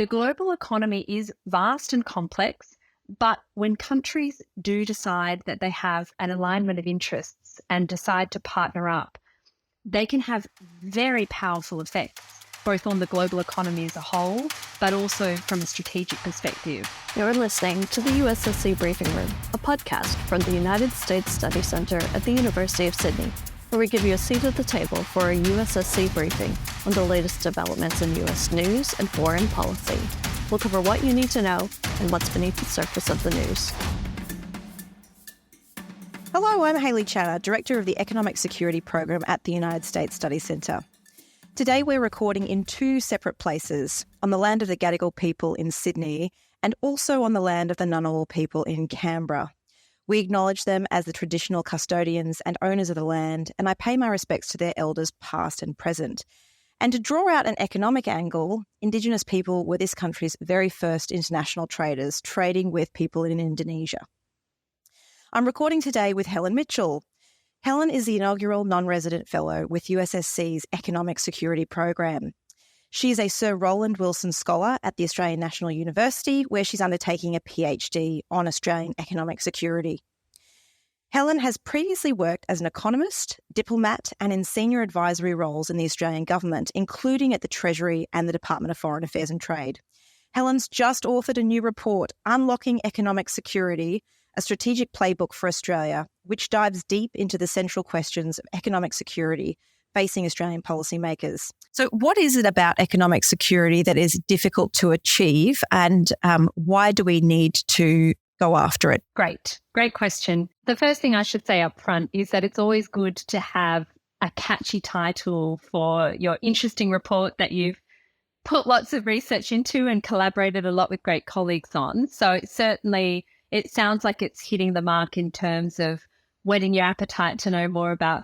the global economy is vast and complex, but when countries do decide that they have an alignment of interests and decide to partner up, they can have very powerful effects, both on the global economy as a whole, but also from a strategic perspective. You're listening to the USSC Briefing Room, a podcast from the United States Study Centre at the University of Sydney, where we give you a seat at the table for a USSC briefing on the latest developments in US news and foreign policy. We'll cover what you need to know and what's beneath the surface of the news. Hello, I'm Hayley Channer, Director of the Economic Security Program at the United States Study Centre. Today we're recording in two separate places, on the land of the Gadigal people in Sydney and also on the land of the Ngunnawal people in Canberra. We acknowledge them as the traditional custodians and owners of the land, and I pay my respects to their elders past and present. And to draw out an economic angle, Indigenous people were this country's very first international traders, trading with people in Indonesia. I'm recording today with Helen Mitchell. Helen is the inaugural non-resident fellow with USSC's Economic Security Program. She is a Sir Roland Wilson Scholar at the Australian National University, where she's undertaking a PhD on Australian economic security. Helen has previously worked as an economist, diplomat, and in senior advisory roles in the Australian government, including at the Treasury and the Department of Foreign Affairs and Trade. Helen's just authored a new report, Unlocking Economic Security, a strategic playbook for Australia, which dives deep into the central questions of economic security facing Australian policymakers. So what is it about economic security that is difficult to achieve, and why do we need to go after it? Great question. The first thing I should say up front is that it's always good to have a catchy title for your interesting report that you've put lots of research into and collaborated a lot with great colleagues on. So certainly it sounds like it's hitting the mark in terms of whetting your appetite to know more about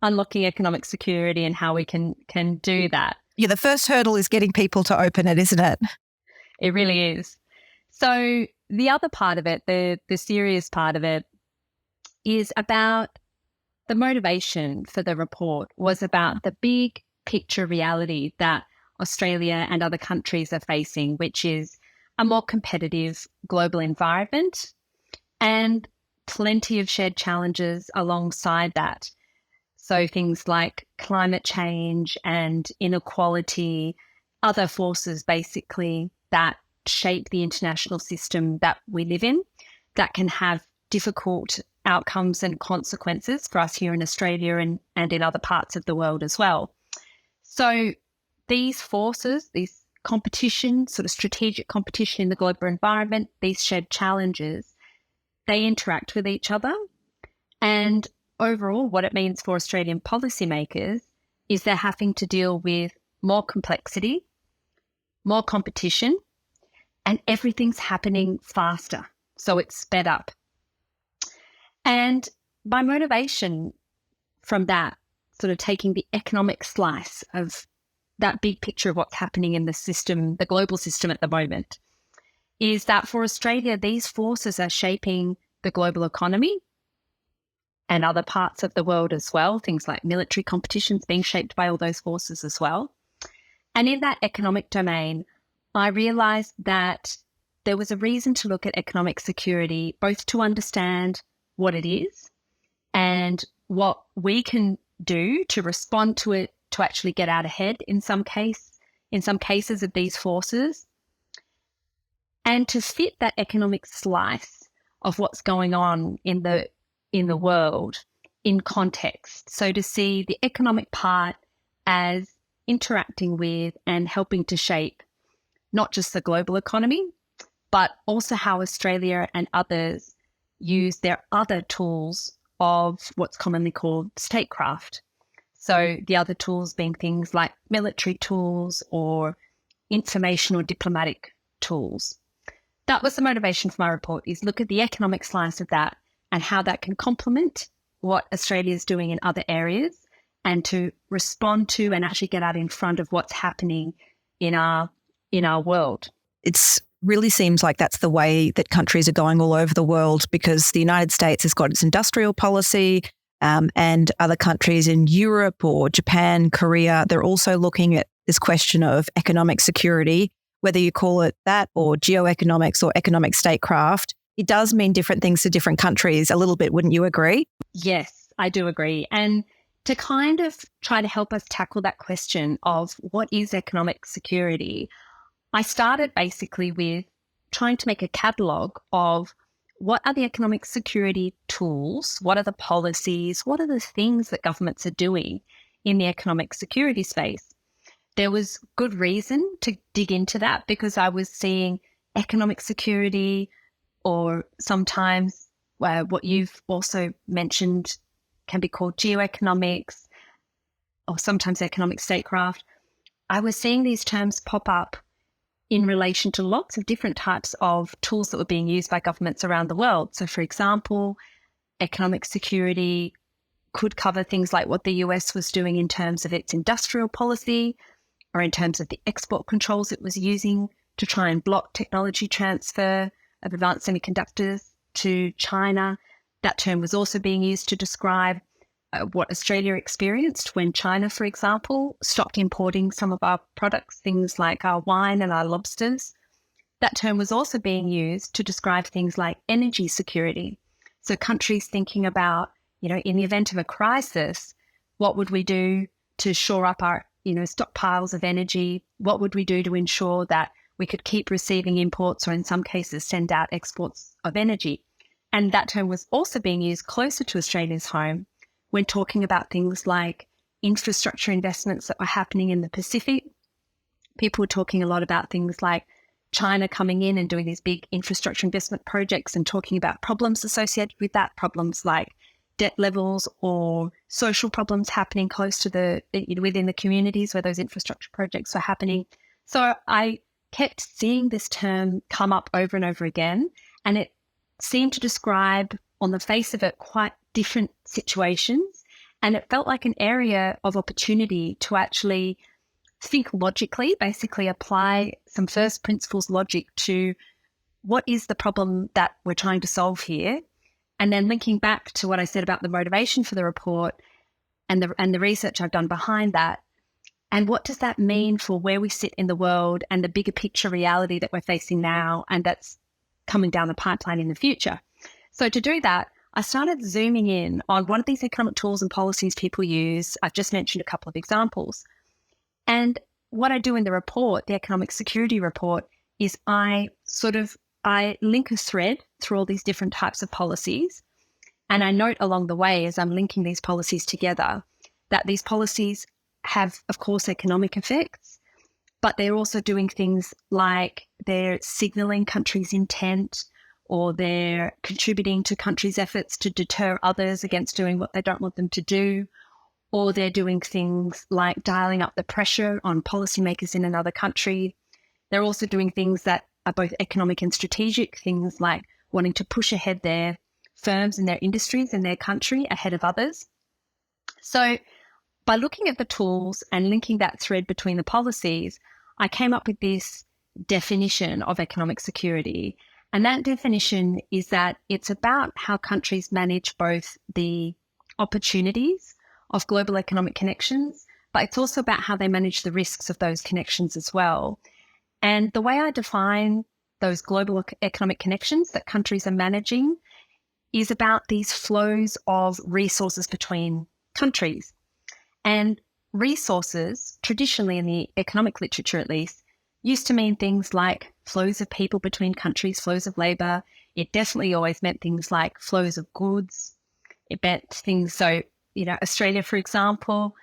unlocking economic security and how we can do that. Yeah, the first hurdle is getting people to open it, isn't it? It really is. So the other part of it, the serious part of it, is about the motivation for the report was about the big picture reality that Australia and other countries are facing, which is a more competitive global environment and plenty of shared challenges alongside that. So things like climate change and inequality, other forces basically that shape the international system that we live in, that can have difficult outcomes and consequences for us here in Australia and in other parts of the world as well. So these forces, these competition, sort of strategic competition in the global environment, these shared challenges, they interact with each other. And overall, what it means for Australian policymakers is they're having to deal with more complexity, more competition, and everything's happening faster. So it's sped up. And my motivation from that, sort of taking the economic slice of that big picture of what's happening in the system, the global system at the moment, is that for Australia, these forces are shaping the global economy and other parts of the world as well, things like military competitions being shaped by all those forces as well. And in that economic domain, I realised that there was a reason to look at economic security, both to understand what it is and what we can do to respond to it, to actually get out ahead in some cases of these forces, and to fit that economic slice of what's going on in the world in context. So to see the economic part as interacting with and helping to shape not just the global economy, but also how Australia and others use their other tools of what's commonly called statecraft. So the other tools being things like military tools or information or diplomatic tools. That was the motivation for my report, is look at the economic slice of that and how that can complement what Australia is doing in other areas, and to respond to and actually get out in front of what's happening in our world. It's really seems like that's the way that countries are going all over the world, because the United States has got its industrial policy, and other countries in Europe or Japan, Korea, they're also looking at this question of economic security whether you call it that or geoeconomics or economic statecraft, it does mean different things to different countries a little bit, wouldn't you agree? Yes, I do agree. And to kind of try to help us tackle that question of what is economic security, I started basically with trying to make a catalogue of what are the economic security tools, what are the policies, what are the things that governments are doing in the economic security space. There was good reason to dig into that because I was seeing economic security, or sometimes what you've also mentioned can be called geoeconomics, or sometimes economic statecraft. I was seeing these terms pop up in relation to lots of different types of tools that were being used by governments around the world. So, for example, economic security could cover things like what the US was doing in terms of its industrial policy, or in terms of the export controls it was using to try and block technology transfer of advanced semiconductors to China. That term was also being used to describe what Australia experienced when China, for example, stopped importing some of our products, things like our wine and our lobsters. That term was also being used to describe things like energy security. So countries thinking about, in the event of a crisis, what would we do to shore up our, stockpiles of energy? What would we do to ensure that we could keep receiving imports, or in some cases send out exports of energy? And that term was also being used closer to Australia's home when talking about things like infrastructure investments that were happening in the Pacific. People were talking a lot about things like China coming in and doing these big infrastructure investment projects and talking about problems associated with that, problems like debt levels or social problems happening close to within the communities where those infrastructure projects were happening. So I kept seeing this term come up over and over again, and it seemed to describe, on the face of it, quite different situations. And it felt like an area of opportunity to actually think logically, basically apply some first principles logic to what is the problem that we're trying to solve here. And then linking back to what I said about the motivation for the report and the research I've done behind that. And what does that mean for where we sit in the world and the bigger picture reality that we're facing now and that's coming down the pipeline in the future? So to do that, I started zooming in on what are these economic tools and policies people use. I've just mentioned a couple of examples. And what I do in the report, the economic security report, is I link a thread through all these different types of policies. And I note along the way, as I'm linking these policies together, that these policies have, of course, economic effects, but they're also doing things like they're signaling countries' intent, or they're contributing to countries' efforts to deter others against doing what they don't want them to do, or they're doing things like dialing up the pressure on policymakers in another country. They're also doing things that are both economic and strategic, things like wanting to push ahead their firms and their industries in their country ahead of others. So by looking at the tools and linking that thread between the policies, I came up with this definition of economic security. And that definition is that it's about how countries manage both the opportunities of global economic connections, but it's also about how they manage the risks of those connections as well. And the way I define those global economic connections that countries are managing is about these flows of resources between countries. And resources, traditionally in the economic literature at least, used to mean things like flows of people between countries, flows of labour. It definitely always meant things like flows of goods. It meant things, so, Australia, for example,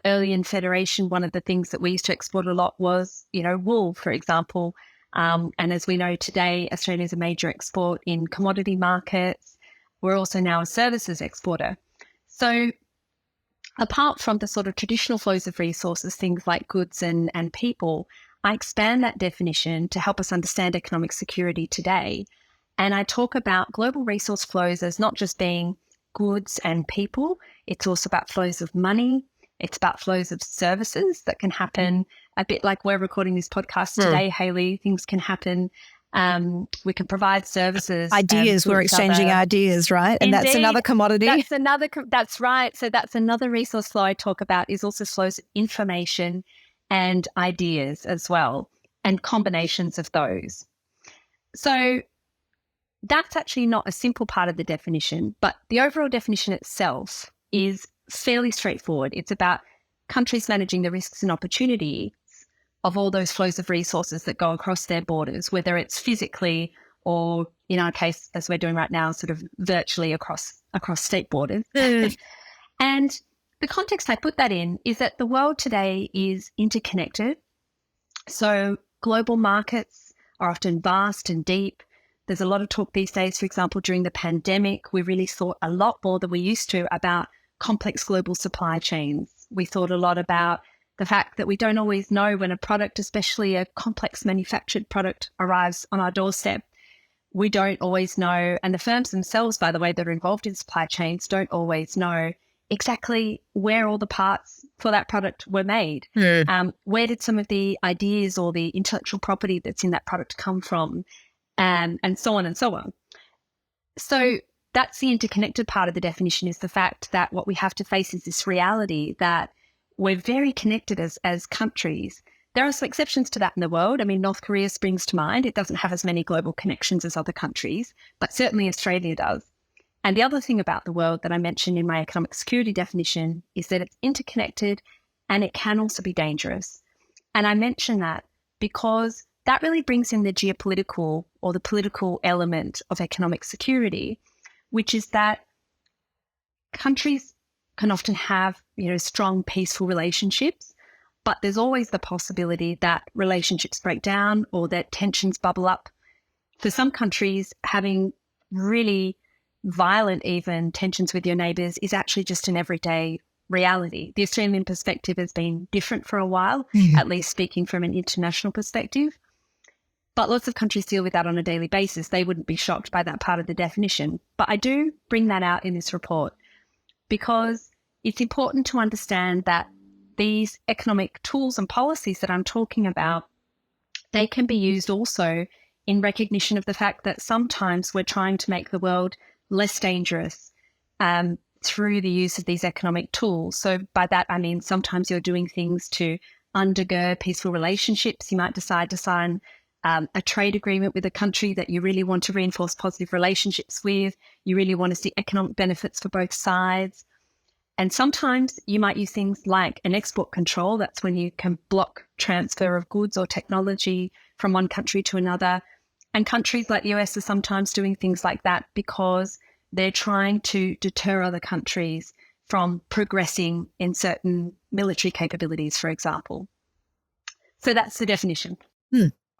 early in Federation, one of the things that we used to export a lot was, wool, for example. And as we know today, Australia is a major export in commodity markets. We're also now a services exporter. So apart from the sort of traditional flows of resources, things like goods and people, I expand that definition to help us understand economic security today. And I talk about global resource flows as not just being goods and people, it's also about flows of money. It's about flows of services that can happen a bit like we're recording this podcast today, Hayley. Things can happen. We can provide services. Ideas. We're exchanging ideas, right? And Indeed, that's another commodity. That's right. So that's another resource flow I talk about, is also flows of information and ideas as well. and combinations of those. So that's actually not a simple part of the definition, but the overall definition itself is fairly straightforward. It's about countries managing the risks and opportunities of all those flows of resources that go across their borders, whether it's physically or, in our case, as we're doing right now, sort of virtually across state borders. And the context I put that in is that the world today is interconnected. So global markets are often vast and deep. There's a lot of talk these days, for example, during the pandemic, we really thought a lot more than we used to about complex global supply chains. We thought a lot about the fact that we don't always know when a product, especially a complex manufactured product, arrives on our doorstep. We don't always know, and the firms themselves, by the way, that are involved in supply chains don't always know exactly where all the parts for that product were made. Where did some of the ideas or the intellectual property that's in that product come from, and so on and so on. So that's the interconnected part of the definition, is the fact that what we have to face is this reality that we're very connected as countries. There are some exceptions to that in the world. I mean, North Korea springs to mind. It doesn't have as many global connections as other countries, but certainly Australia does. And the other thing about the world that I mentioned in my economic security definition is that it's interconnected and it can also be dangerous. And I mention that because that really brings in the geopolitical or the political element of economic security, which is that countries can often have, strong, peaceful relationships, but there's always the possibility that relationships break down or that tensions bubble up. For some countries, having really violent even tensions with your neighbours is actually just an everyday reality. The Australian perspective has been different for a while, at least speaking from an international perspective. But lots of countries deal with that on a daily basis. They wouldn't be shocked by that part of the definition. But I do bring that out in this report because it's important to understand that these economic tools and policies that I'm talking about, they can be used also in recognition of the fact that sometimes we're trying to make the world less dangerous through the use of these economic tools. So by that, I mean, sometimes you're doing things to undergird peaceful relationships. You might decide to sign a trade agreement with a country that you really want to reinforce positive relationships with. You really want to see economic benefits for both sides. And sometimes you might use things like an export control. That's when you can block transfer of goods or technology from one country to another. And countries like the US are sometimes doing things like that because they're trying to deter other countries from progressing in certain military capabilities, for example. So that's the definition.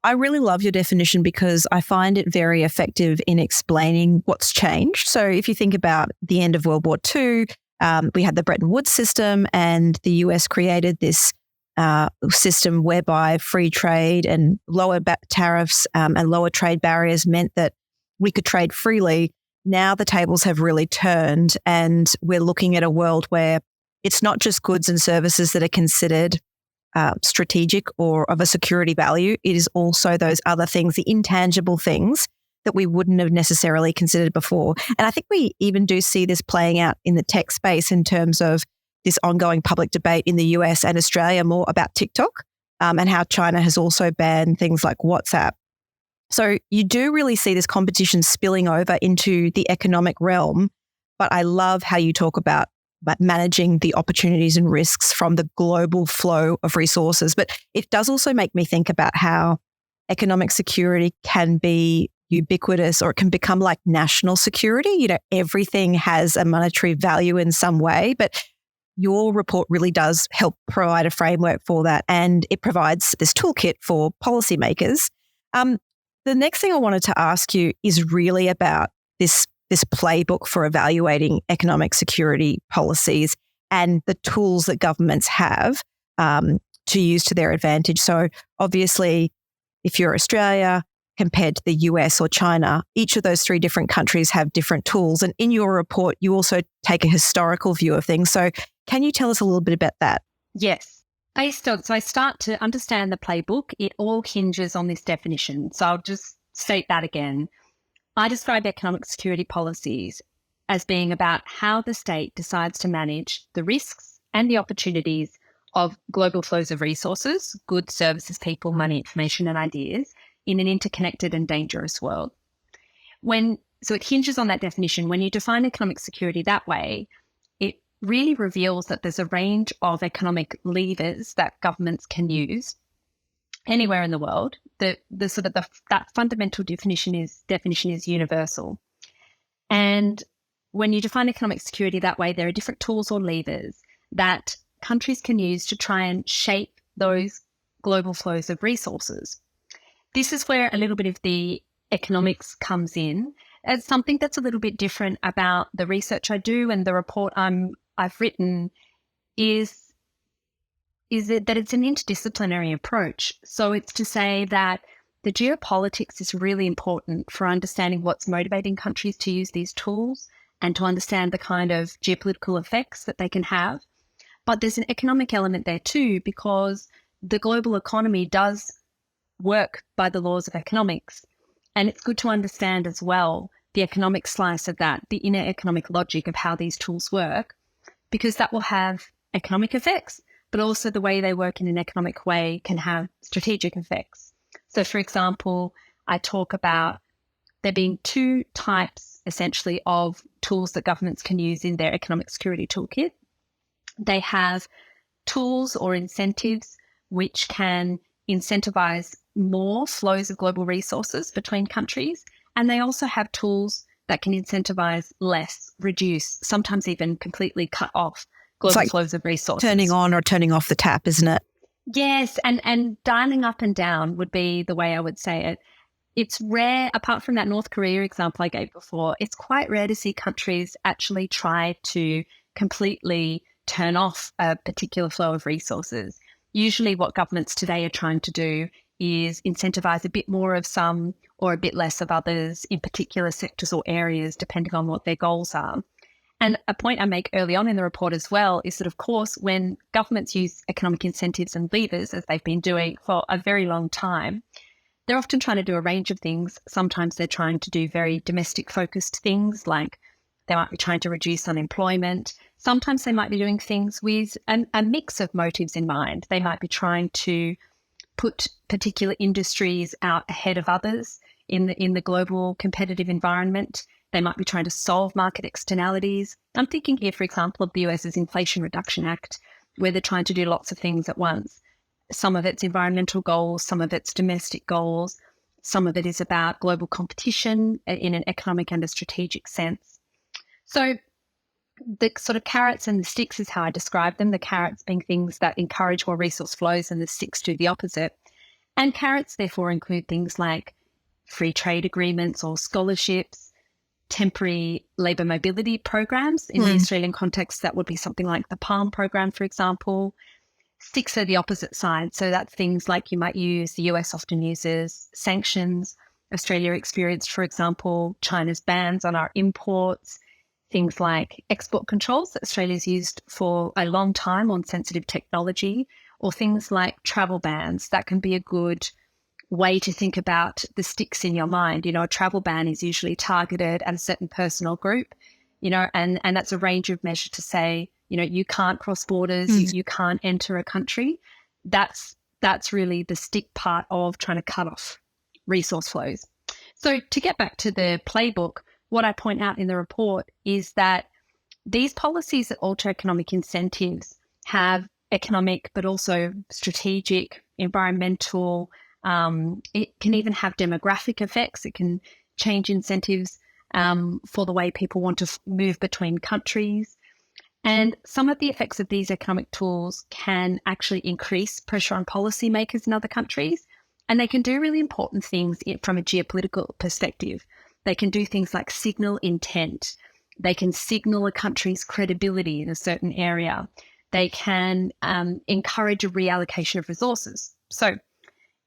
I really love your definition because I find it very effective in explaining what's changed. So if you think about the end of World War II, we had the Bretton Woods system and the US created this system whereby free trade and lower tariffs and lower trade barriers meant that we could trade freely. Now the tables have really turned and we're looking at a world where it's not just goods and services that are considered strategic or of a security value. It is also those other things, the intangible things that we wouldn't have necessarily considered before. And I think we even do see this playing out in the tech space in terms of this ongoing public debate in the US and Australia more about TikTok and how China has also banned things like WhatsApp. So you do really see this competition spilling over into the economic realm, but I love how you talk about managing the opportunities and risks from the global flow of resources. But it does also make me think about how economic security can be ubiquitous or it can become like national security. Everything has a monetary value in some way, but your report really does help provide a framework for that. And it provides this toolkit for policymakers. The next thing I wanted to ask you is really about this playbook for evaluating economic security policies and the tools that governments have to use to their advantage. So obviously, if you're Australia compared to the US or China, each of those three different countries have different tools. And in your report, you also take a historical view of things. So can you tell us a little bit about that? Yes. So I start to understand the playbook. It all hinges on this definition. So I'll just state that again. I describe economic security policies as being about how the state decides to manage the risks and the opportunities of global flows of resources, goods, services, people, money, information, and ideas in an interconnected and dangerous world. So it hinges on that definition. When you define economic security that way, it really reveals that there's a range of economic levers that governments can use anywhere in the world. That fundamental definition is universal. And when you define economic security that way, there are different tools or levers that countries can use to try and shape those global flows of resources. This is where a little bit of the economics comes in. As something that's a little bit different about the research I do and the report I've written is that it's an interdisciplinary approach. So it's to say that the geopolitics is really important for understanding what's motivating countries to use these tools and to understand the kind of geopolitical effects that they can have. But there's an economic element there too, because the global economy does work by the laws of economics. And it's good to understand as well the economic slice of that, the inner economic logic of how these tools work, because that will have economic effects, but also the way they work in an economic way can have strategic effects. So, for example, I talk about there being two types, essentially, of tools that governments can use in their economic security toolkit. They have tools or incentives which can incentivize more flows of global resources between countries, and they also have tools that can incentivize less, reduce, sometimes even completely cut off global flows of resources. Turning on or turning off the tap, isn't it? Yes, and dialing up and down would be the way I would say it. It's rare, apart from that North Korea example I gave before, it's quite rare to see countries actually try to completely turn off a particular flow of resources. Usually what governments today are trying to do is incentivize a bit more of some or a bit less of others in particular sectors or areas, depending on what their goals are. And a point I make early on in the report as well is that, of course, when governments use economic incentives and levers, as they've been doing for a very long time, they're often trying to do a range of things. Sometimes they're trying to do very domestic-focused things, like they might be trying to reduce unemployment. Sometimes they might be doing things with a mix of motives in mind. They might be trying to put particular industries out ahead of others in the global competitive environment. They might be trying to solve market externalities. I'm thinking here, for example, of the US's Inflation Reduction Act, where they're trying to do lots of things at once. Some of it's environmental goals, some of it's domestic goals, some of it is about global competition in an economic and a strategic sense. So the sort of carrots and the sticks is how I describe them, the carrots being things that encourage more resource flows and the sticks do the opposite. And carrots, therefore, include things like free trade agreements or scholarships, temporary labour mobility programs. In the Australian context, that would be something like the PALM program, for example. Sticks are the opposite side. So that's things like you might use, the US often uses sanctions. Australia experienced, for example, China's bans on our imports, things like export controls that Australia's used for a long time on sensitive technology, or things like travel bans. That can be a good way to think about the sticks in your mind. You know, a travel ban is usually targeted at a certain person or group, you know, and that's a range of measures to say, you know, you can't cross borders, you can't enter a country. That's really the stick part of trying to cut off resource flows. So to get back to the playbook, what I point out in the report is that these policies that alter economic incentives have economic but also strategic, environmental, it can even have demographic effects. It can change incentives for the way people want to move between countries. And some of the effects of these economic tools can actually increase pressure on policymakers in other countries. And they can do really important things from a geopolitical perspective. They can do things like signal intent. They can signal a country's credibility in a certain area. They can encourage a reallocation of resources. So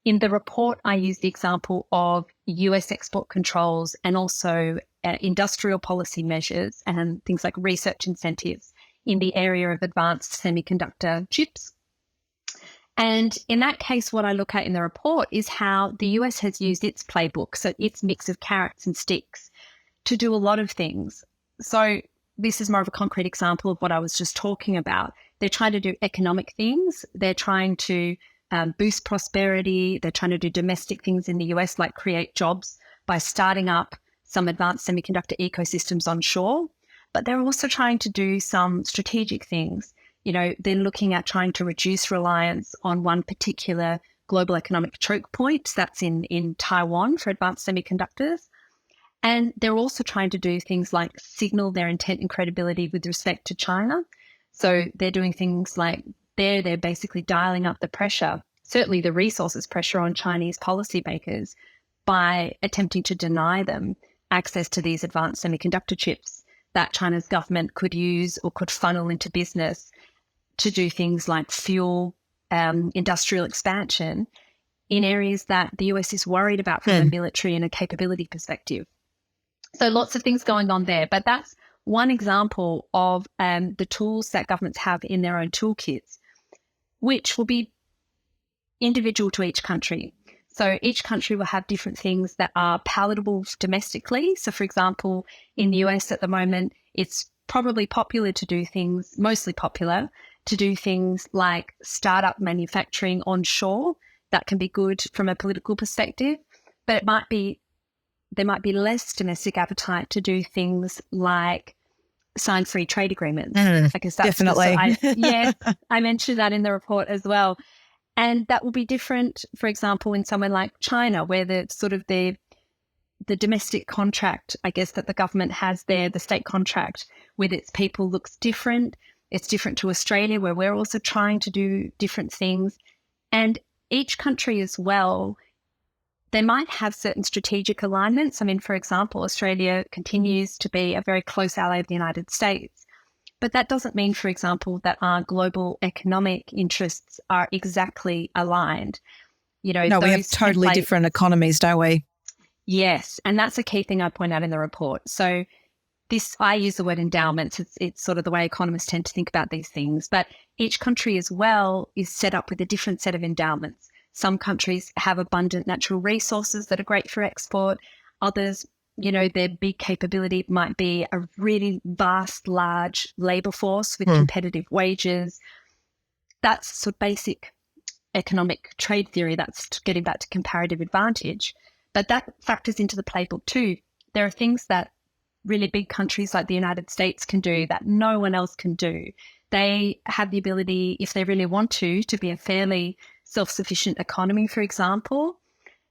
in the report, I use the example of US export controls and also industrial policy measures and things like research incentives in the area of advanced semiconductor chips. And in that case, what I look at in the report is how the US has used its playbook, so its mix of carrots and sticks, to do a lot of things. So this is more of a concrete example of what I was just talking about. they're trying to do economic things. They're trying to boost prosperity. They're trying to do domestic things in the US, like create jobs by starting up some advanced semiconductor ecosystems onshore. But they're also trying to do some strategic things. They're looking at trying to reduce reliance on one particular global economic choke point. That's in Taiwan for advanced semiconductors. And they're also trying to do things like signal their intent and credibility with respect to China. So they're doing things like they're basically dialing up the pressure, certainly the resources pressure on Chinese policymakers by attempting to deny them access to these advanced semiconductor chips that China's government could use or could funnel into business to do things like fuel industrial expansion in areas that the US is worried about from a military and a capability perspective. So lots of things going on there, but that's one example of the tools that governments have in their own toolkits, which will be individual to each country. So each country will have different things that are palatable domestically. So, for example, in the US at the moment, it's probably mostly popular to do things like startup manufacturing onshore. That can be good from a political perspective, but there might be less domestic appetite to do things like sign free trade agreements. I guess that's definitely. I mentioned that in the report as well. And that will be different, for example, in somewhere like China, where the domestic contract, I guess, that the government has there, the state contract with its people looks different. It's different to Australia, where we're also trying to do different things. And each country as well, they might have certain strategic alignments. I mean, for example, Australia continues to be a very close ally of the United States. But that doesn't mean, for example, that our global economic interests are exactly aligned. No, we have totally different economies, don't we? Yes. And that's a key thing I point out in the report. So I use the word endowments. It's sort of the way economists tend to think about these things. But each country as well is set up with a different set of endowments. Some countries have abundant natural resources that are great for export. Others, their big capability might be a really vast, large labour force with competitive wages. That's sort of basic economic trade theory. That's getting back to comparative advantage. But that factors into the playbook too. There are things that really big countries like the United States can do that no one else can do. They have the ability, if they really want to be a fairly self-sufficient economy, for example.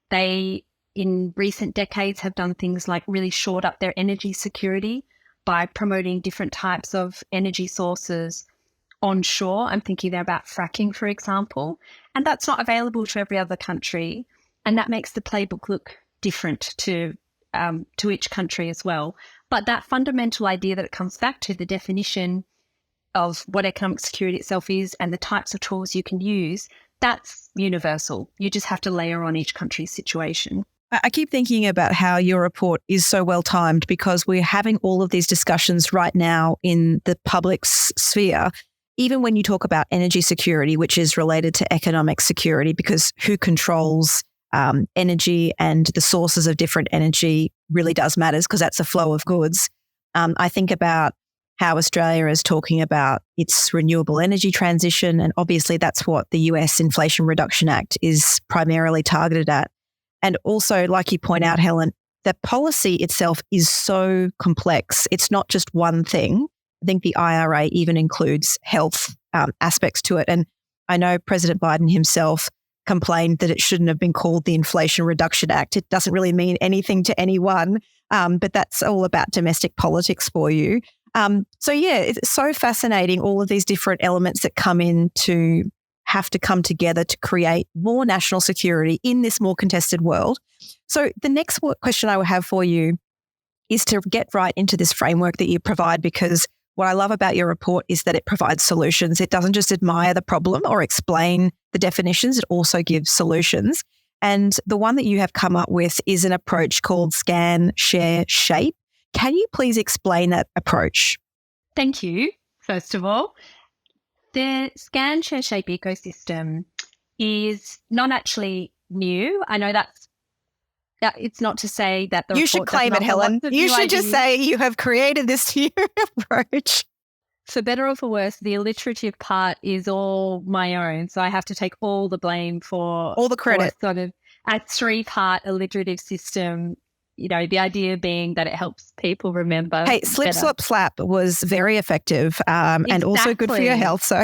They, in recent decades, have done things like really shored up their energy security by promoting different types of energy sources onshore. I'm thinking there about fracking, for example, and that's not available to every other country. And that makes the playbook look different to each country as well. But that fundamental idea that it comes back to the definition of what economic security itself is and the types of tools you can use, that's universal. You just have to layer on each country's situation. I keep thinking about how your report is so well timed because we're having all of these discussions right now in the public sphere, even when you talk about energy security, which is related to economic security, because who controls energy and the sources of different energy really does matter because that's a flow of goods. I think about how Australia is talking about its renewable energy transition, and obviously that's what the US Inflation Reduction Act is primarily targeted at. And also, like you point out, Helen, the policy itself is so complex. It's not just one thing. I think the IRA even includes health aspects to it. And I know President Biden himself complained that it shouldn't have been called the Inflation Reduction Act. It doesn't really mean anything to anyone, but that's all about domestic politics for you. So yeah, it's so fascinating, all of these different elements that come in to have to come together to create more national security in this more contested world. So the next question I will have for you is to get right into this framework that you provide, because what I love about your report is that it provides solutions. It doesn't just admire the problem or explain the definitions, it also gives solutions. And the one that you have come up with is an approach called Scan, Share, Shape. Can you please explain that approach? Thank you, first of all. The Scan, Share, Shape ecosystem is not actually new. I know that it's not to say that the You should claim it, Helen. You should just say you have created this new approach. for better or for worse, the alliterative part is all my own. So I have to take all the blame for all the credit. Sort of a 3-part alliterative system. The idea being that it helps people remember. Hey, slip, better. slop, slap was very effective and also good for your health. So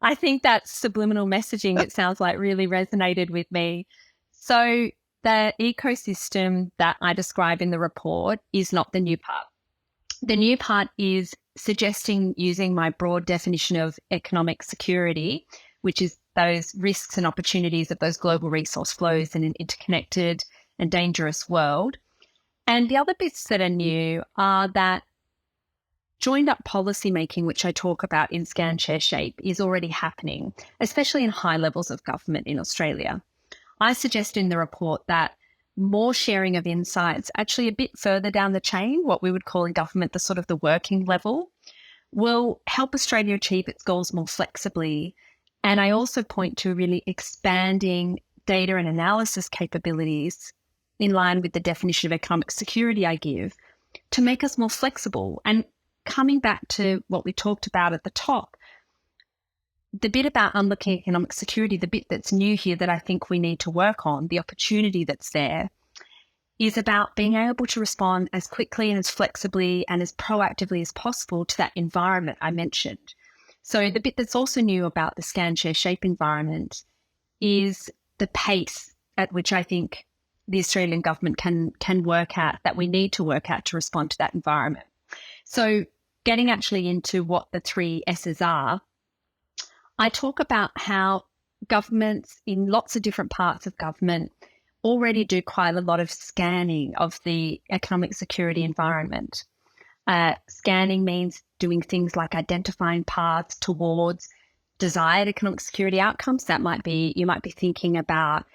I think that subliminal messaging, it sounds like, really resonated with me. So the ecosystem that I describe in the report is not the new part. The new part is suggesting using my broad definition of economic security, which is those risks and opportunities of those global resource flows in an interconnected and dangerous world. And the other bits that are new are that joined up policy making, which I talk about in Scan, Share, Shape, is already happening, especially in high levels of government in Australia. I suggest in the report that more sharing of insights, actually a bit further down the chain, what we would call in government the sort of the working level, will help Australia achieve its goals more flexibly. And I also point to really expanding data and analysis capabilities in line with the definition of economic security I give to make us more flexible. And coming back to what we talked about at the top, the bit about unlocking economic security, the bit that's new here that I think we need to work on, the opportunity that's there, is about being able to respond as quickly and as flexibly and as proactively as possible to that environment I mentioned. So the bit that's also new about the Scan, Share, Shape environment is the pace at which I think the Australian government can work at, that we need to work at to respond to that environment. So getting actually into what the 3 S's are, I talk about how governments in lots of different parts of government already do quite a lot of scanning of the economic security environment. Scanning means doing things like identifying paths towards desired economic security outcomes. That might be, you might be thinking about,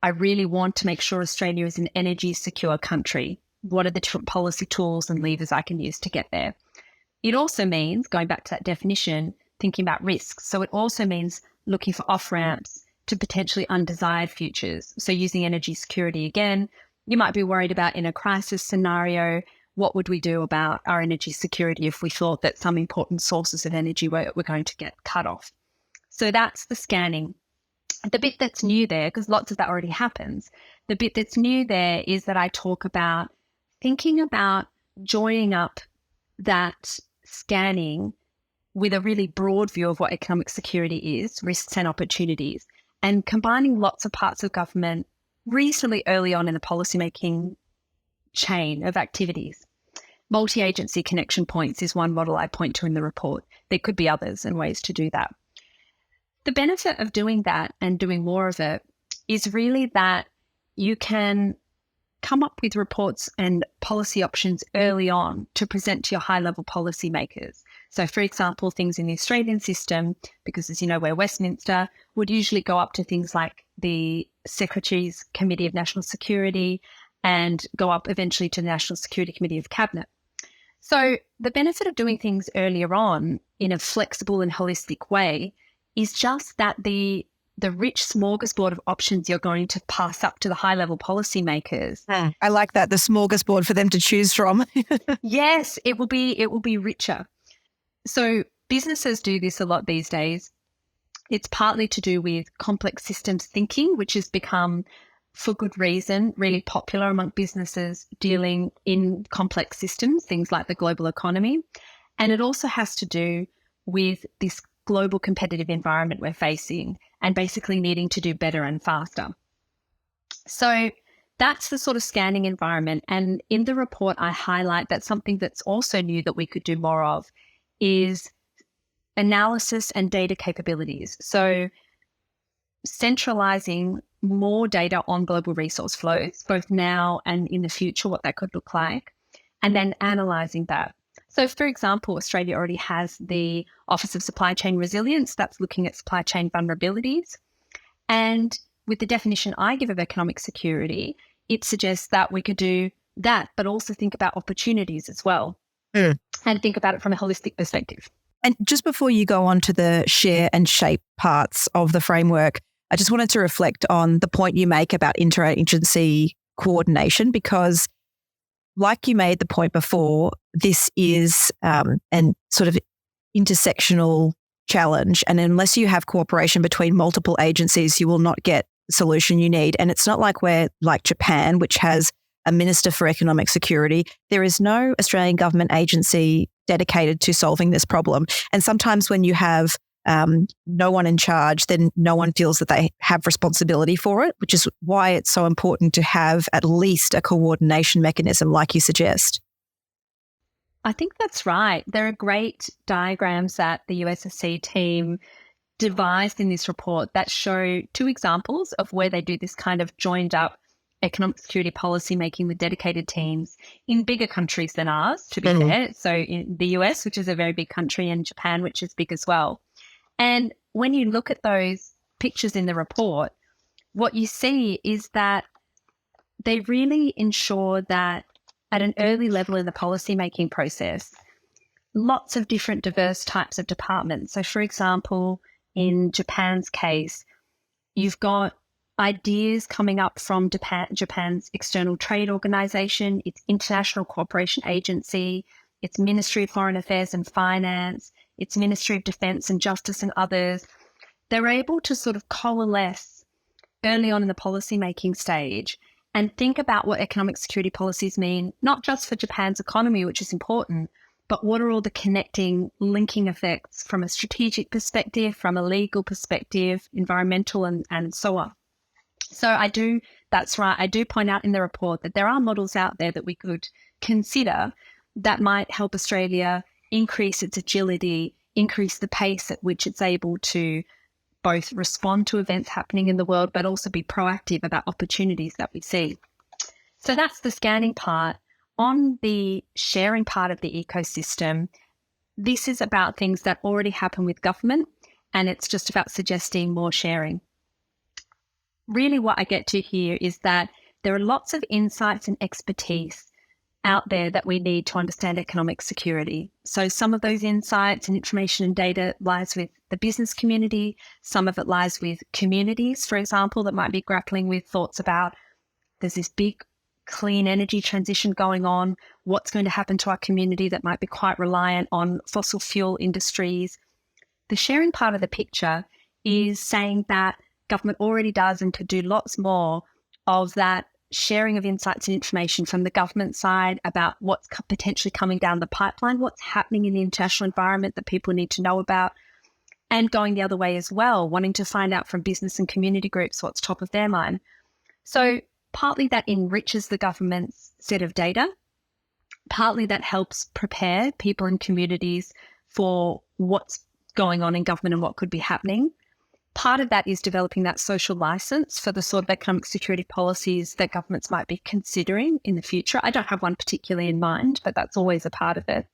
I really want to make sure Australia is an energy secure country. What are the different policy tools and levers I can use to get there? It also means, going back to that definition, thinking about risks. So it also means looking for off-ramps to potentially undesired futures. So using energy security again, you might be worried about in a crisis scenario, what would we do about our energy security if we thought that some important sources of energy were going to get cut off? So that's the scanning. The bit that's new there, because lots of that already happens, the bit that's new there is that I talk about thinking about joining up that scanning with a really broad view of what economic security is, risks and opportunities, and combining lots of parts of government reasonably early on in the policymaking chain of activities. Multi-agency connection points is one model I point to in the report. There could be others and ways to do that. The benefit of doing that and doing more of it is really that you can come up with reports and policy options early on to present to your high-level policymakers. So, for example, things in the Australian system, because as you know, we're Westminster, would usually go up to things like the Secretary's Committee of National Security and go up eventually to the National Security Committee of Cabinet. So the benefit of doing things earlier on in a flexible and holistic way is just that the rich smorgasbord of options you're going to pass up to the high-level policymakers. I like that, the smorgasbord for them to choose from. Yes, it will be richer. So businesses do this a lot these days. It's partly to do with complex systems thinking, which has become, for good reason, really popular among businesses dealing in complex systems, things like the global economy. And it also has to do with this global competitive environment we're facing and basically needing to do better and faster. So that's the sort of scanning environment. And in the report, I highlight that something that's also new that we could do more of is analysis and data capabilities. So centralizing more data on global resource flows, both now and in the future, what that could look like, and then analysing that. So, for example, Australia already has the Office of Supply Chain Resilience that's looking at supply chain vulnerabilities. And with the definition I give of economic security, it suggests that we could do that, but also think about opportunities as well and think about it from a holistic perspective. And just before you go on to the share and shape parts of the framework, I just wanted to reflect on the point you make about interagency coordination, because like you made the point before, this is and sort of intersectional challenge. And unless you have cooperation between multiple agencies, you will not get the solution you need. And it's not like we're like Japan, which has a Minister for Economic Security. There is no Australian government agency dedicated to solving this problem. And sometimes when you have no one in charge, then no one feels that they have responsibility for it, which is why it's so important to have at least a coordination mechanism like you suggest. I think that's right. There are great diagrams that the USSC team devised in this report that show two examples of where they do this kind of joined up economic security policy making with dedicated teams in bigger countries than ours, to be fair. So in the US, which is a very big country, and Japan, which is big as well. And when you look at those pictures in the report, what you see is that they really ensure that at an early level in the policy-making process, lots of different diverse types of departments. So, for example, in Japan's case, you've got ideas coming up from Japan's External Trade Organization, its International Cooperation Agency, its Ministry of Foreign Affairs and Finance, its Ministry of Defense and Justice and others. They're able to sort of coalesce early on in the policy-making stage and think about what economic security policies mean, not just for Japan's economy, which is important, but what are all the connecting, linking effects from a strategic perspective, from a legal perspective, environmental, and so on. So that's right, I do point out in the report that there are models out there that we could consider that might help Australia increase its agility, increase the pace at which it's able to both respond to events happening in the world, but also be proactive about opportunities that we see. So that's the scanning part. On the sharing part of the ecosystem, this is about things that already happen with government, and it's just about suggesting more sharing. Really what I get to here is that there are lots of insights and expertise out there that we need to understand economic security. So some of those insights and information and data lies with the business community. Some of it lies with communities, for example, that might be grappling with thoughts about there's this big clean energy transition going on. What's going to happen to our community that might be quite reliant on fossil fuel industries? The sharing part of the picture is saying that government already does and could do lots more of that sharing of insights and information from the government side about what's potentially coming down the pipeline, what's happening in the international environment that people need to know about, and going the other way as well, wanting to find out from business and community groups what's top of their mind. So partly that enriches the government's set of data, partly that helps prepare people and communities for what's going on in government and what could be happening. Part of that is developing that social license for the sort of economic security policies that governments might be considering in the future. I don't have one particularly in mind, but that's always a part of it.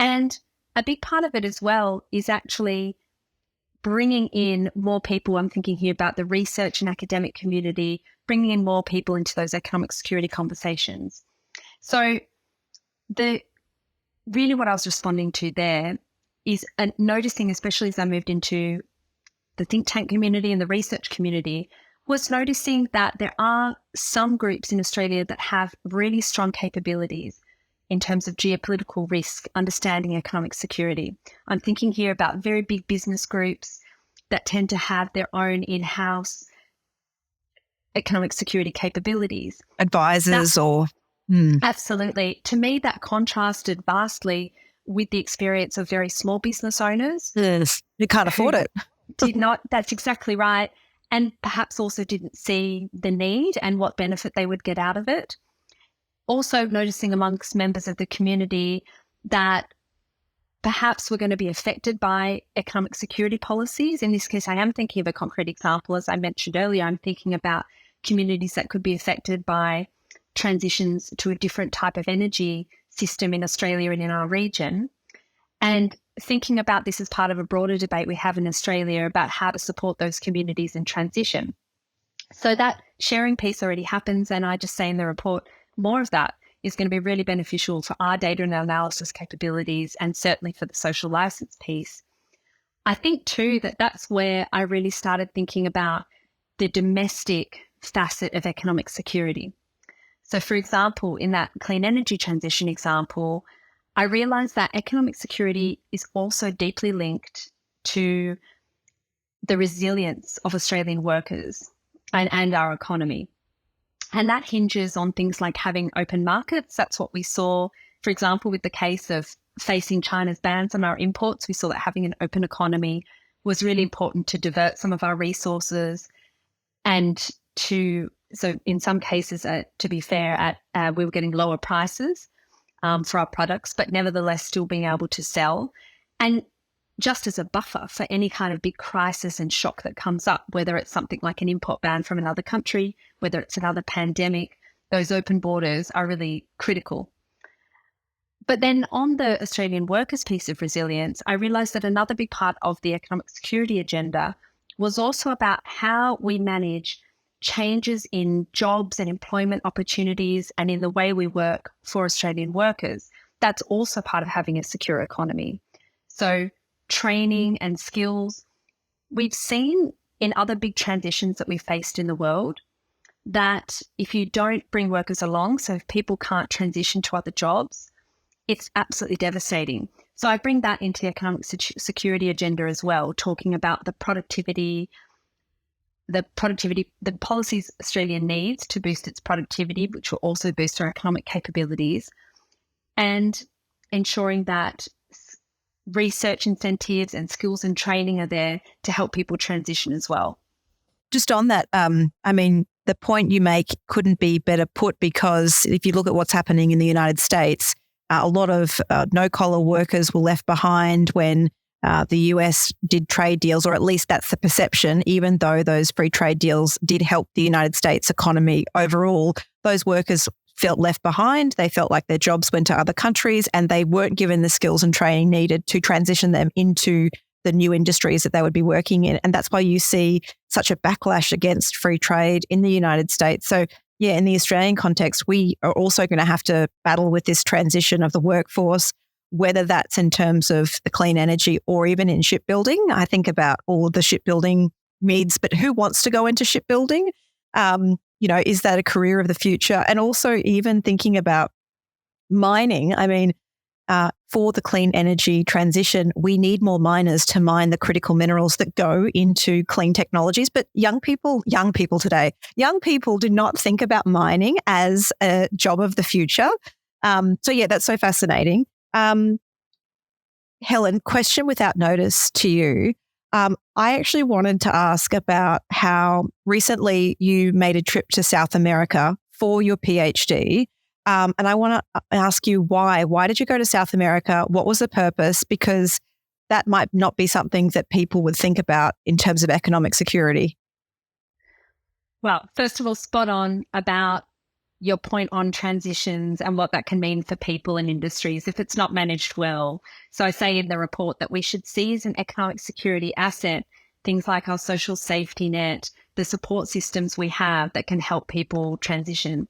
And a big part of it as well is actually bringing in more people. I'm thinking here about the research and academic community, bringing in more people into those economic security conversations. So really what I was responding to there is noticing, especially as I moved into the think tank community and the research community, was noticing that there are some groups in Australia that have really strong capabilities in terms of geopolitical risk, understanding economic security. I'm thinking here about very big business groups that tend to have their own in-house economic security capabilities. Advisors Absolutely. To me, that contrasted vastly with the experience of very small business owners. Yes, you can't afford it. Did not, that's exactly right. And perhaps also didn't see the need and what benefit they would get out of it. Also noticing amongst members of the community that perhaps we're going to be affected by economic security policies. In this case, I am thinking of a concrete example. As I mentioned earlier, I'm thinking about communities that could be affected by transitions to a different type of energy system in Australia and in our region. And thinking about this as part of a broader debate we have in Australia about how to support those communities in transition. So that sharing piece already happens, and I just say in the report, more of that is going to be really beneficial for our data and analysis capabilities, and certainly for the social license piece. I think too that that's where I really started thinking about the domestic facet of economic security. So for example, in that clean energy transition example, I realized that economic security is also deeply linked to the resilience of Australian workers and our economy. And that hinges on things like having open markets. That's what we saw, for example, with the case of facing China's bans on our imports. We saw that having an open economy was really important to divert some of our resources and so in some cases, to be fair, we were getting lower prices for our products, but nevertheless still being able to sell. And just as a buffer for any kind of big crisis and shock that comes up, whether it's something like an import ban from another country, whether it's another pandemic, those open borders are really critical. But then on the Australian workers piece of resilience, I realised that another big part of the economic security agenda was also about how we manage changes in jobs and employment opportunities and in the way we work for Australian workers. That's also part of having a secure economy. So training and skills. We've seen in other big transitions that we've faced in the world that if you don't bring workers along, so if people can't transition to other jobs, it's absolutely devastating. So I bring that into the economic security agenda as well, talking about the policies Australia needs to boost its productivity, which will also boost our economic capabilities, and ensuring that research incentives and skills and training are there to help people transition as well. Just on that, the point you make couldn't be better put, because if you look at what's happening in the United States, a lot of no-collar workers were left behind when the US did trade deals, or at least that's the perception. Even though those free trade deals did help the United States economy overall, those workers felt left behind. They felt like their jobs went to other countries and they weren't given the skills and training needed to transition them into the new industries that they would be working in. And that's why you see such a backlash against free trade in the United States. So yeah, in the Australian context, we are also going to have to battle with this transition of the workforce, whether that's in terms of the clean energy or even in shipbuilding. I think about all of the shipbuilding needs, but who wants to go into shipbuilding? Is that a career of the future? And also even thinking about mining. For the clean energy transition, we need more miners to mine the critical minerals that go into clean technologies. But young people do not think about mining as a job of the future. That's so fascinating. Helen, question without notice to you. I actually wanted to ask about how recently you made a trip to South America for your PhD. And I want to ask you why. Why did you go to South America? What was the purpose? Because that might not be something that people would think about in terms of economic security. Well, first of all, spot on about your point on transitions and what that can mean for people and industries if it's not managed well. So I say in the report that we should see as an economic security asset things like our social safety net, the support systems we have that can help people transition.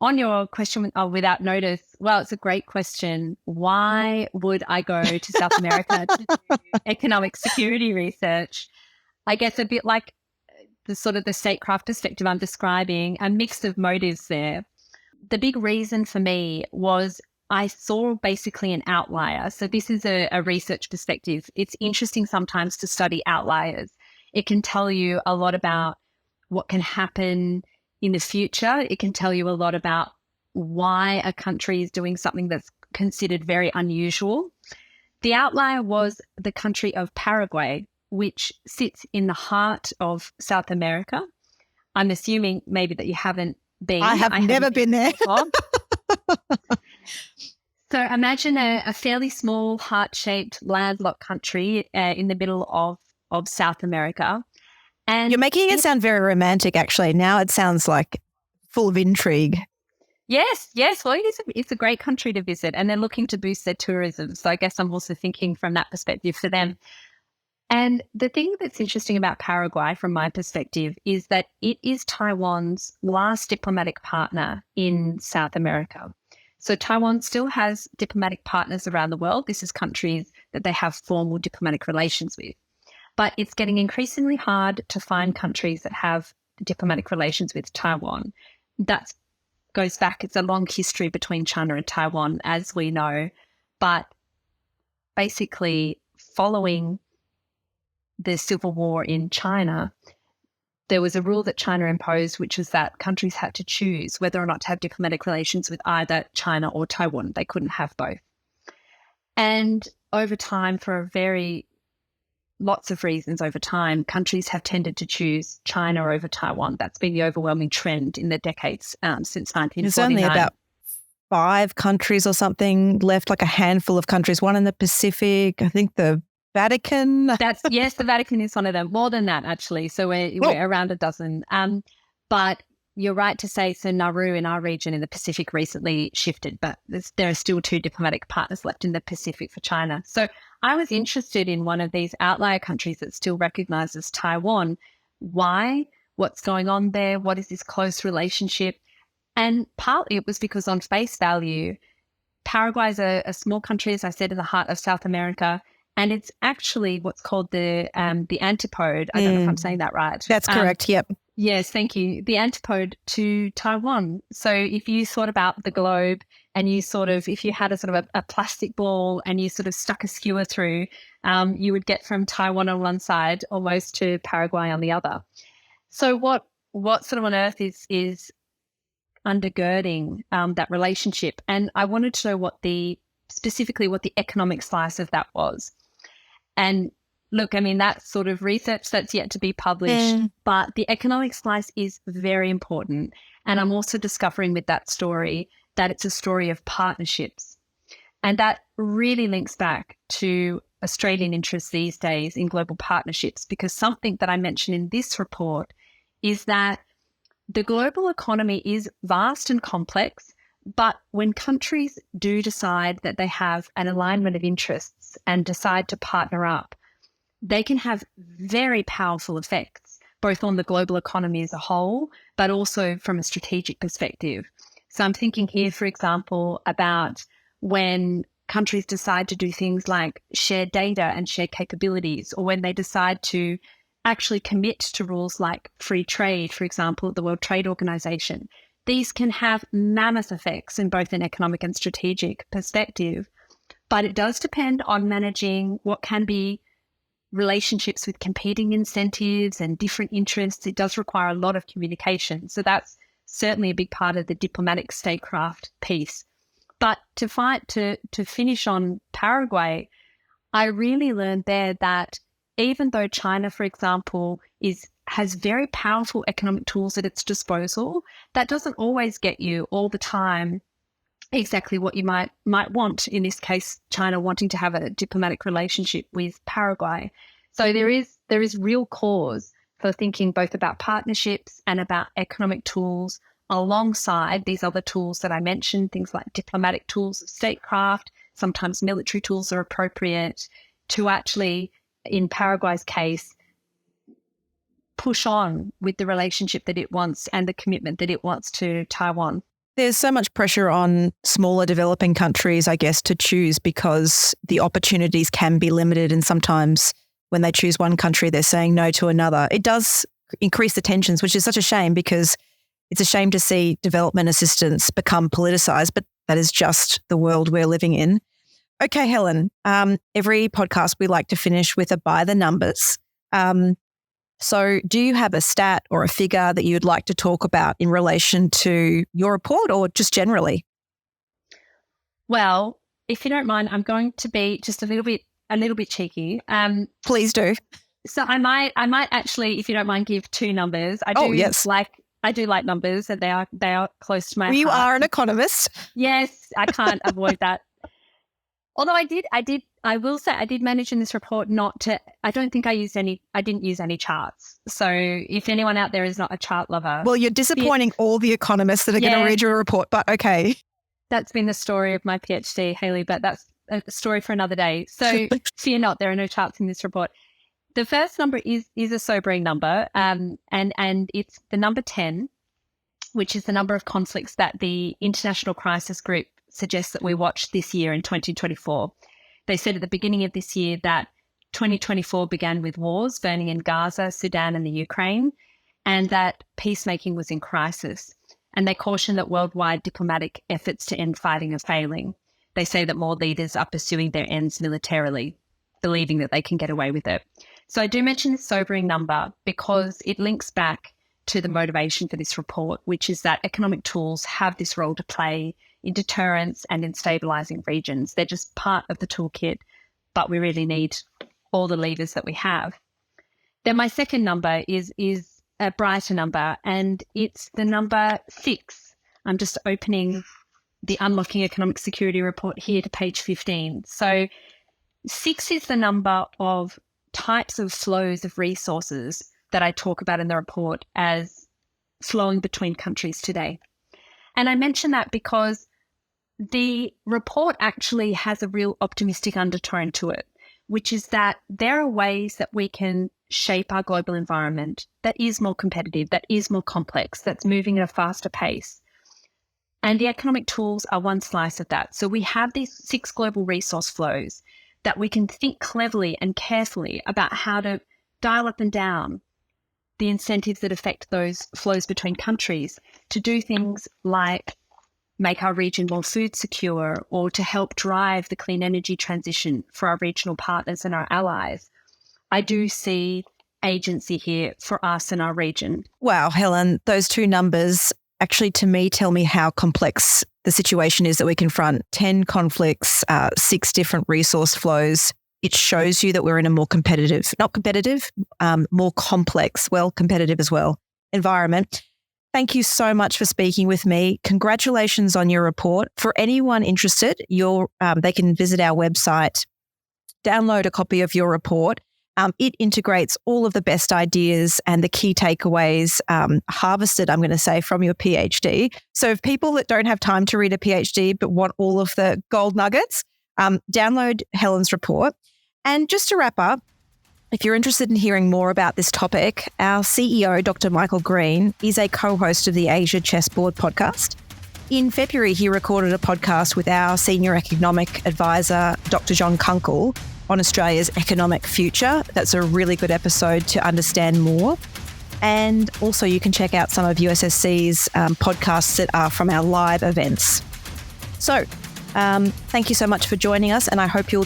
On your question without notice, well, it's a great question. Why would I go to South America to do economic security research? I guess a bit like the sort of the statecraft perspective I'm describing, a mix of motives there. The big reason for me was I saw basically an outlier. So this is a research perspective. It's interesting sometimes to study outliers. It can tell you a lot about what can happen in the future. It can tell you a lot about why a country is doing something that's considered very unusual. The outlier was the country of Paraguay, which sits in the heart of South America. I'm assuming maybe that you haven't been. I have never been there. So imagine a fairly small, heart-shaped, landlocked country in the middle of South America. And you're making it sound very romantic, actually. Now it sounds like full of intrigue. Yes. Well, it's a great country to visit, and they're looking to boost their tourism. So I guess I'm also thinking from that perspective for them. And the thing that's interesting about Paraguay, from my perspective, is that it is Taiwan's last diplomatic partner in South America. So Taiwan still has diplomatic partners around the world. This is countries that they have formal diplomatic relations with. But it's getting increasingly hard to find countries that have diplomatic relations with Taiwan. That goes back, it's a long history between China and Taiwan, as we know. But basically, following the civil war in China, there was a rule that China imposed, which was that countries had to choose whether or not to have diplomatic relations with either China or Taiwan. They couldn't have both. And over time, for lots of reasons over time, countries have tended to choose China over Taiwan. That's been the overwhelming trend in the decades since 1949. There's only about 5 countries or something left, like a handful of countries, one in the Pacific, I think the Vatican. Yes, the Vatican is one of them. More than that, actually. So we're around a dozen. But you're right to say, so Nauru in our region in the Pacific recently shifted, but there are still 2 diplomatic partners left in the Pacific for China. So I was interested in one of these outlier countries that still recognizes Taiwan. Why? What's going on there? What is this close relationship? And partly it was because on face value, Paraguay is a small country, as I said, in the heart of South America. And it's actually what's called the antipode. I don't know if I'm saying that right. That's correct. Yep. Yes, thank you. The antipode to Taiwan. So if you thought about the globe and if you had a sort of a plastic ball and you sort of stuck a skewer through, you would get from Taiwan on one side almost to Paraguay on the other. So what sort of on earth is undergirding that relationship? And I wanted to know specifically what the economic slice of that was. And look, I mean, that's sort of research that's yet to be published, but the economic slice is very important. And I'm also discovering with that story that it's a story of partnerships. And that really links back to Australian interests these days in global partnerships, because something that I mentioned in this report is that the global economy is vast and complex, but when countries do decide that they have an alignment of interests and decide to partner up, they can have very powerful effects, both on the global economy as a whole, but also from a strategic perspective. So I'm thinking here, for example, about when countries decide to do things like share data and share capabilities, or when they decide to actually commit to rules like free trade, for example, the World Trade Organization. These can have mammoth effects in both an economic and strategic perspective, but it does depend on managing what can be relationships with competing incentives and different interests. It does require a lot of communication. So that's certainly a big part of the diplomatic statecraft piece. But to finish on Paraguay, I really learned there that even though China, for example, has very powerful economic tools at its disposal, that doesn't always get you all the time exactly what you might want. In this case, China wanting to have a diplomatic relationship with Paraguay. So there is real cause for thinking both about partnerships and about economic tools alongside these other tools that I mentioned, things like diplomatic tools of statecraft. Sometimes military tools are appropriate to actually, in Paraguay's case, push on with the relationship that it wants and the commitment that it wants to Taiwan. There's so much pressure on smaller developing countries, I guess, to choose because the opportunities can be limited, and sometimes when they choose one country, they're saying no to another. It does increase the tensions, which is such a shame because it's a shame to see development assistance become politicized, but that is just the world we're living in. Okay, Helen, every podcast we like to finish with a by the numbers. So do you have a stat or a figure that you'd like to talk about in relation to your report or just generally? Well, if you don't mind, I'm going to be just a little bit cheeky. Please do. So I might actually, if you don't mind, give 2 numbers. I do like numbers, and they are close to my heart. You are an economist. Yes, I can't avoid that. Although I will say I did manage in this report I didn't use any charts. So if anyone out there is not a chart lover. Well, you're disappointing all the economists that are going to read your report, but okay. That's been the story of my PhD, Hayley, but that's a story for another day. So fear not, there are no charts in this report. The first number is a sobering number, and it's the number 10, which is the number of conflicts that the International Crisis Group suggests that we watch this year in 2024. They said at the beginning of this year that 2024 began with wars burning in Gaza, Sudan, and the Ukraine, and that peacemaking was in crisis. And they cautioned that worldwide diplomatic efforts to end fighting are failing. they say that more leaders are pursuing their ends militarily, believing that they can get away with it. So I do mention this sobering number because it links back to the motivation for this report, which is that economic tools have this role to play in deterrence and in stabilising regions. They're just part of the toolkit, but we really need all the levers that we have. Then my second number is a brighter number, and it's the number 6. I'm just opening the Unlocking Economic Security report here to page 15. So 6 is the number of types of flows of resources that I talk about in the report as flowing between countries today. And I mention that because the report actually has a real optimistic undertone to it, which is that there are ways that we can shape our global environment that is more competitive, that is more complex, that's moving at a faster pace. And the economic tools are one slice of that. So we have these 6 global resource flows that we can think cleverly and carefully about how to dial up and down the incentives that affect those flows between countries to do things like make our region more food secure or to help drive the clean energy transition for our regional partners and our allies. I do see agency here for us and our region. Wow, Helen, those 2 numbers actually to me tell me how complex the situation is that we confront. 10 conflicts, 6 different resource flows. It shows you that we're in a more competitive, more complex, competitive as well, environment. Thank you so much for speaking with me. Congratulations on your report. For anyone interested, they can visit our website, download a copy of your report. It integrates all of the best ideas and the key takeaways harvested, I'm going to say, from your PhD. So if people that don't have time to read a PhD but want all of the gold nuggets, download Helen's report. And just to wrap up, if you're interested in hearing more about this topic, our CEO, Dr. Michael Green, is a co-host of the Asia Chessboard podcast. In February, he recorded a podcast with our senior economic advisor, Dr. John Kunkel, on Australia's economic future. That's a really good episode to understand more. And also you can check out some of USSC's podcasts that are from our live events. So thank you so much for joining us, and I hope you'll